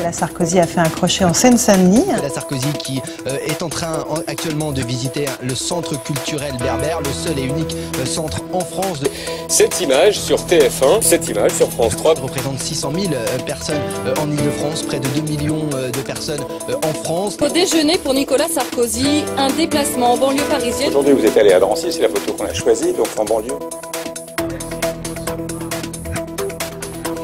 Nicolas Sarkozy a fait un crochet en Seine-Saint-Denis. Nicolas Sarkozy qui est en train actuellement de visiter le centre culturel berbère, le seul et unique centre en France. Cette image sur TF1, cette image sur France 3 représente 600 000 personnes en Ile-de-France, près de 2 millions de personnes en France. Au déjeuner pour Nicolas Sarkozy, un déplacement en banlieue parisienne. Aujourd'hui vous êtes allé à Drancy, c'est la photo qu'on a choisie, donc en banlieue.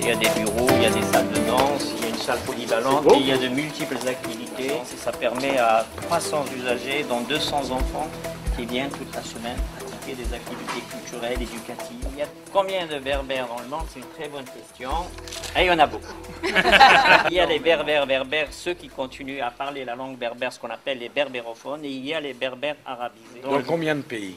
Il y a des bureaux, il y a des salles de danse, il y a une salle polyvalente et il y a de multiples activités. Et ça permet à 300 usagers, dont 200 enfants, qui viennent toute la semaine pratiquer des activités culturelles, éducatives. Il y a combien de berbères dans le monde? C'est une très bonne question. Et il y en a beaucoup. Il y a les berbères, ceux qui continuent à parler la langue berbère, ce qu'on appelle les berbérophones, et il y a les berbères arabisés. Dans combien de pays?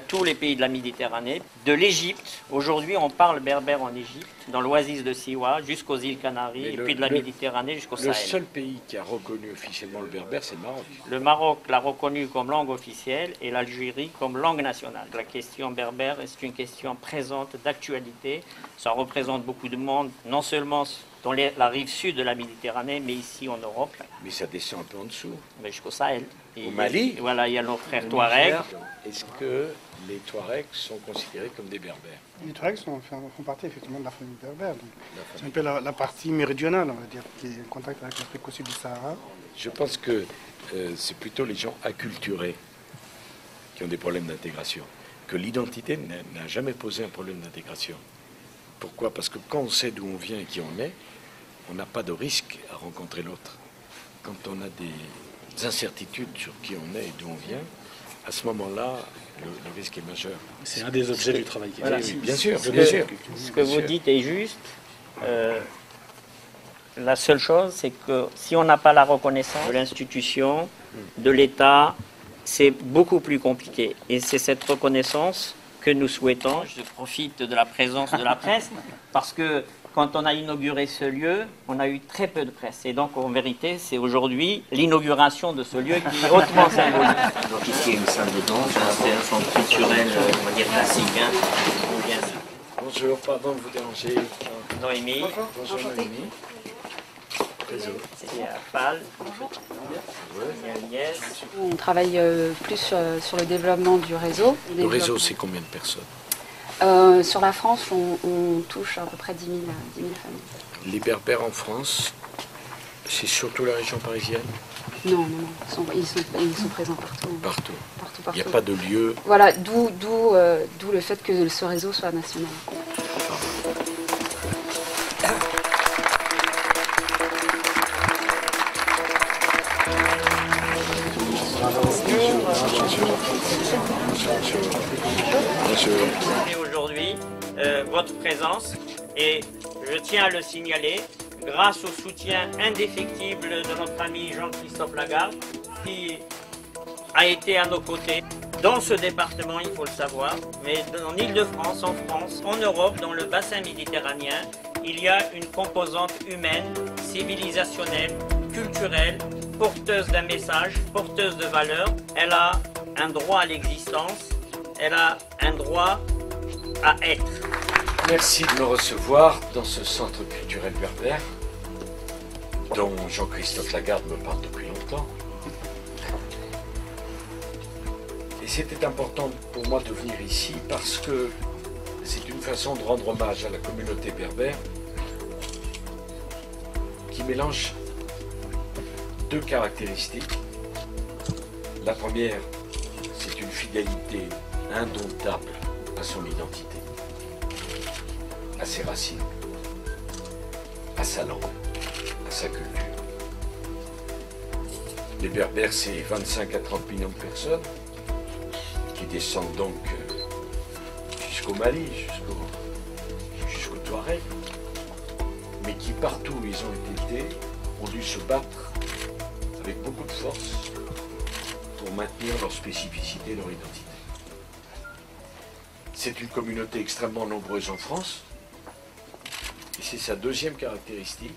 Tous les pays de la Méditerranée, de l'Égypte. Aujourd'hui, on parle berbère en Égypte, dans l'oasis de Siwa, jusqu'aux îles Canaries, et puis de la Méditerranée jusqu'au Sahel. Le seul pays qui a reconnu officiellement le berbère, c'est le Maroc. Le Maroc l'a reconnu comme langue officielle et l'Algérie comme langue nationale. La question berbère est une question présente, d'actualité. Ça représente beaucoup de monde, non seulement dans la rive sud de la Méditerranée, mais ici en Europe. Mais ça descend un peu en dessous. Mais jusqu'au Sahel. Au Mali. Voilà, il y a nos frères Touaregs. Est-ce que les Touaregs sont considérés comme des berbères? Les Touaregs font partie effectivement de la famille berbère. C'est un peu la partie méridionale, on va dire, qui est en contact avec l'Afrique au sud du Sahara. Je pense que c'est plutôt les gens acculturés qui ont des problèmes d'intégration. Que l'identité n'a jamais posé un problème d'intégration. Pourquoi? Parce que quand on sait d'où on vient et qui on est, on n'a pas de risque à rencontrer l'autre. Quand on a des incertitudes sur qui on est et d'où on vient, à ce moment-là, le risque est majeur. C'est un des objets du travail. Voilà, oui, bien sûr. Ce que vous dites est juste. La seule chose, c'est que si on n'a pas la reconnaissance de l'institution, de l'État, c'est beaucoup plus compliqué. Et c'est cette reconnaissance que nous souhaitons. Je profite de la présence de la presse, parce que quand on a inauguré ce lieu, on a eu très peu de presse. Et donc, en vérité, c'est aujourd'hui l'inauguration de ce lieu qui est hautement symbolique. Donc ici, il y a une salle de danse, c'est un centre culturel, on va dire classique. Bonjour, pardon de vous déranger. Noémie. Bonjour Noémie. Il y a Pal, il y a Lies. On travaille plus sur le développement du réseau. Le réseau, c'est combien de personnes? Sur la France, on touche à peu près 10 000 familles. Les berbères en France, c'est surtout la région parisienne? Non, ils sont présents partout. Partout. Partout. Il n'y a pas de lieu. Voilà, d'où le fait que ce réseau soit national. Aujourd'hui, votre présence, et je tiens à le signaler, grâce au soutien indéfectible de notre ami Jean-Christophe Lagarde, qui a été à nos côtés dans ce département, il faut le savoir, mais en Île-de-France, en France, en Europe, dans le bassin méditerranéen, il y a une composante humaine, civilisationnelle, culturelle, porteuse d'un message, porteuse de valeurs. Elle a un droit à l'existence, elle a un droit à être. Merci de me recevoir dans ce centre culturel berbère, dont Jean-Christophe Lagarde me parle depuis longtemps. Et c'était important pour moi de venir ici parce que c'est une façon de rendre hommage à la communauté berbère qui mélange deux caractéristiques. La première, c'est une fidélité indomptable à son identité, à ses racines, à sa langue, à sa culture. Les Berbères, c'est 25 à 30 millions de personnes qui descendent donc jusqu'au Mali, jusqu'au Touareg, mais qui partout où ils ont été ont dû se battre avec beaucoup de force pour maintenir leur spécificité, leur identité. C'est une communauté extrêmement nombreuse en France, et c'est sa deuxième caractéristique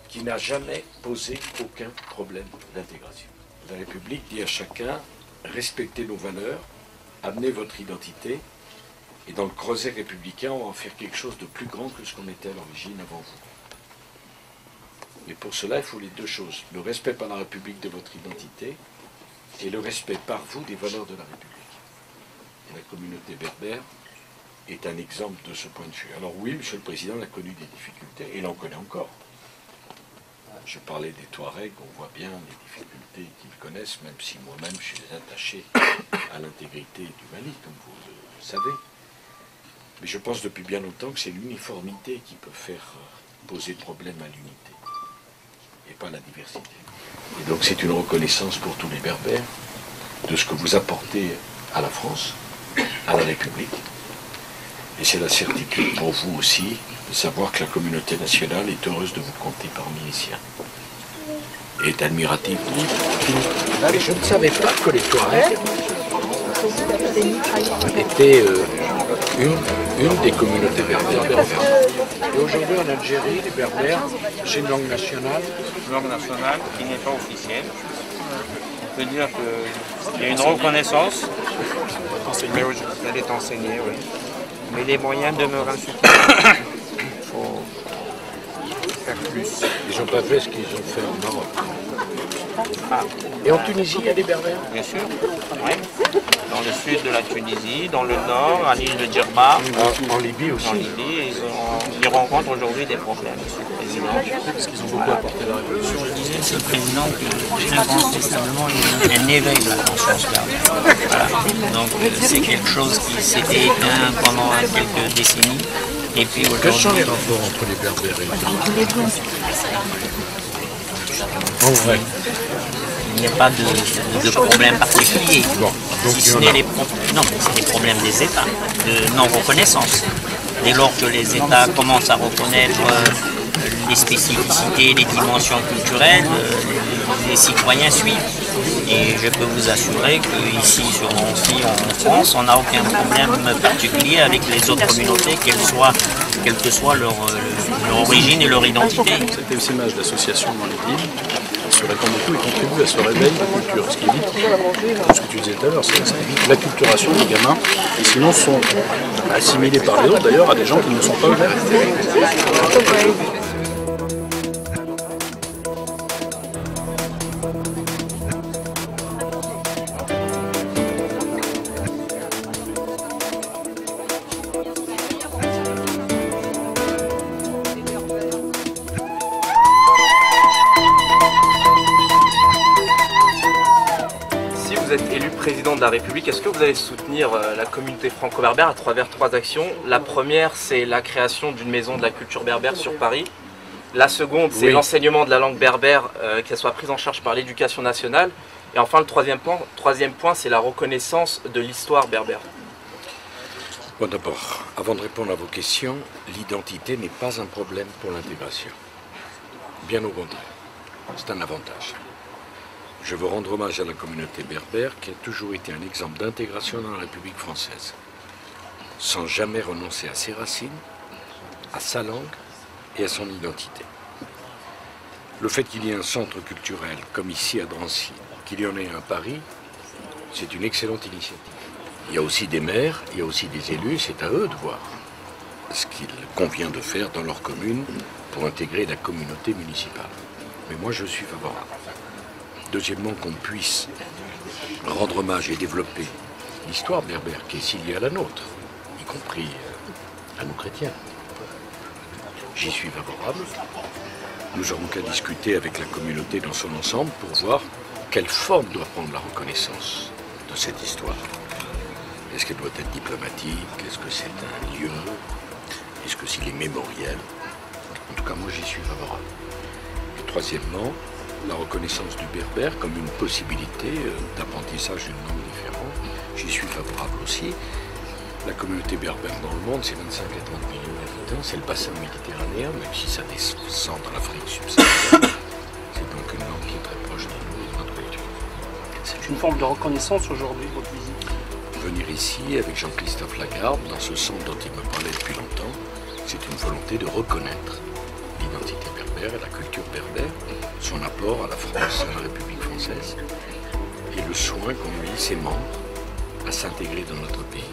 qui n'a jamais posé aucun problème d'intégration. La République dit à chacun, respectez nos valeurs, amenez votre identité, et dans le creuset républicain, on va en faire quelque chose de plus grand que ce qu'on était à l'origine avant vous. Mais pour cela, il faut les deux choses. Le respect par la République de votre identité et le respect par vous des valeurs de la République. Et la communauté berbère est un exemple de ce point de vue. Alors oui, Monsieur le Président a connu des difficultés, et il en connaît encore. Je parlais des Touaregs, on voit bien les difficultés qu'ils connaissent, même si moi-même je suis attaché à l'intégrité du Mali, comme vous le savez. Mais je pense depuis bien longtemps que c'est l'uniformité qui peut faire poser problème à l'unité, et pas la diversité. Et donc c'est une reconnaissance pour tous les Berbères de ce que vous apportez à la France, à la République. Et c'est la certitude pour vous aussi de savoir que la communauté nationale est heureuse de vous compter parmi les siens. Et est admirative. Mais je ne savais pas que les Touaregs étaient une des communautés berbères. Et aujourd'hui en Algérie, les Berbères, c'est une langue nationale. Une langue nationale qui n'est pas officielle. On peut dire qu'il y a une reconnaissance. Mais elle est enseignée, oui. Mais les moyens demeurent insuffisants. Il faut faire plus. Ils n'ont pas fait ce qu'ils ont fait en Maroc. Ah. Et en Tunisie, il y a des Berbères? Bien sûr, oui. Dans le sud de la Tunisie, dans le nord, à l'île de Djerba. En Libye aussi. En Libye, ils rencontrent aujourd'hui des problèmes, Monsieur le Président. Parce qu'ils ont beaucoup apporté à la Révolution. Je disais, Monsieur le Président, que incontestablement, il y a un éveil de la conscience berbère. Voilà. Donc c'est quelque chose qui s'était éteint pendant quelques décennies. Et puis aujourd'hui... Quels sont les rapports entre les Berbères et les Touaregs? En vrai. Il n'y a pas de problème particulier. Bon, si ce n'est les problèmes des États, de non-reconnaissance. Dès lors que les États commencent à reconnaître les spécificités, les dimensions culturelles, les citoyens suivent. Et je peux vous assurer qu'ici, en France, on n'a aucun problème particulier avec les autres communautés, quelle que soit leur origine et leur identité. Cette aussi image d'association dans les villes se répand beaucoup et contribue à ce réveil de culture, ce qui évite, comme ce que tu disais tout à l'heure, ça évite l'acculturation des gamins, qui sinon sont assimilés par les autres d'ailleurs à des gens qui ne sont pas eux-mêmes. Vous êtes élu président de la République, est-ce que vous allez soutenir la communauté franco-berbère à travers 3 actions? La première, c'est la création d'une maison de la culture berbère sur Paris. La seconde, c'est l'enseignement de la langue berbère, qu'elle soit prise en charge par l'éducation nationale. Et enfin, le troisième point, c'est la reconnaissance de l'histoire berbère. Bon, d'abord, avant de répondre à vos questions, l'identité n'est pas un problème pour l'intégration. Bien au contraire, c'est un avantage. Je veux rendre hommage à la communauté berbère qui a toujours été un exemple d'intégration dans la République française, sans jamais renoncer à ses racines, à sa langue et à son identité. Le fait qu'il y ait un centre culturel comme ici à Drancy, qu'il y en ait un à Paris, c'est une excellente initiative. Il y a aussi des maires, il y a aussi des élus, c'est à eux de voir ce qu'il convient de faire dans leur commune pour intégrer la communauté municipale. Mais moi je suis favorable. Deuxièmement, qu'on puisse rendre hommage et développer l'histoire berbère qui est si liée à la nôtre, y compris à nous chrétiens. J'y suis favorable. Nous aurons qu'à discuter avec la communauté dans son ensemble pour voir quelle forme doit prendre la reconnaissance de cette histoire. Est-ce qu'elle doit être diplomatique? Est-ce que c'est un lieu? Est-ce que c'est les mémoriels? En tout cas, moi j'y suis favorable. Et troisièmement, la reconnaissance du berbère comme une possibilité d'apprentissage d'une langue différente. J'y suis favorable aussi. La communauté berbère dans le monde, c'est 25 à 30 millions d'habitants, c'est le bassin méditerranéen, même si ça descend dans l'Afrique subsaharienne. C'est donc une langue qui est très proche de nous et de notre culture. C'est une forme de reconnaissance aujourd'hui, votre visite? Venir ici avec Jean-Christophe Lagarde, dans ce centre dont il me parlait depuis longtemps, c'est une volonté de reconnaître l'identité berbère et la culture berbère, son apport à la France, à la République française, et le soin qu'ont mis ses membres à s'intégrer dans notre pays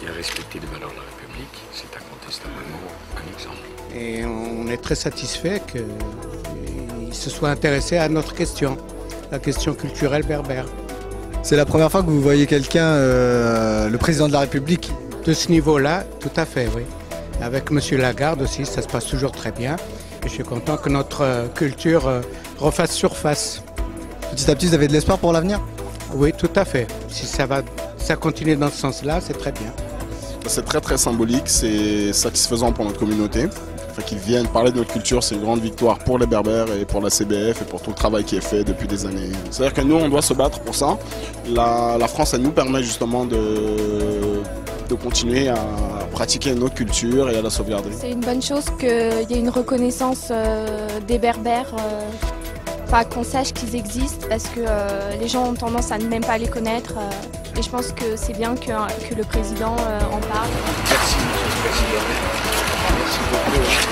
et bien respecté les valeurs de la République, c'est incontestablement un exemple. Et on est très satisfait qu'il se soit intéressé à notre question, la question culturelle berbère. C'est la première fois que vous voyez quelqu'un, le président de la République? De ce niveau-là, tout à fait, oui. Avec M. Lagarde aussi, ça se passe toujours très bien. Et je suis content que notre culture refasse surface. Petit à petit, vous avez de l'espoir pour l'avenir? Oui, tout à fait. Si ça continue dans ce sens-là, c'est très bien. C'est très très symbolique, c'est satisfaisant pour notre communauté. Qu'ils viennent parler de notre culture, c'est une grande victoire pour les Berbères et pour la CBF et pour tout le travail qui est fait depuis des années. C'est-à-dire que nous, on doit se battre pour ça. La France, elle nous permet justement de continuer à pratiquer notre culture et à la sauvegarder. C'est une bonne chose qu'il y ait une reconnaissance des Berbères, qu'on sache qu'ils existent, parce que les gens ont tendance à ne même pas les connaître. Et je pense que c'est bien que le président en parle. Merci, monsieur le président. Merci beaucoup.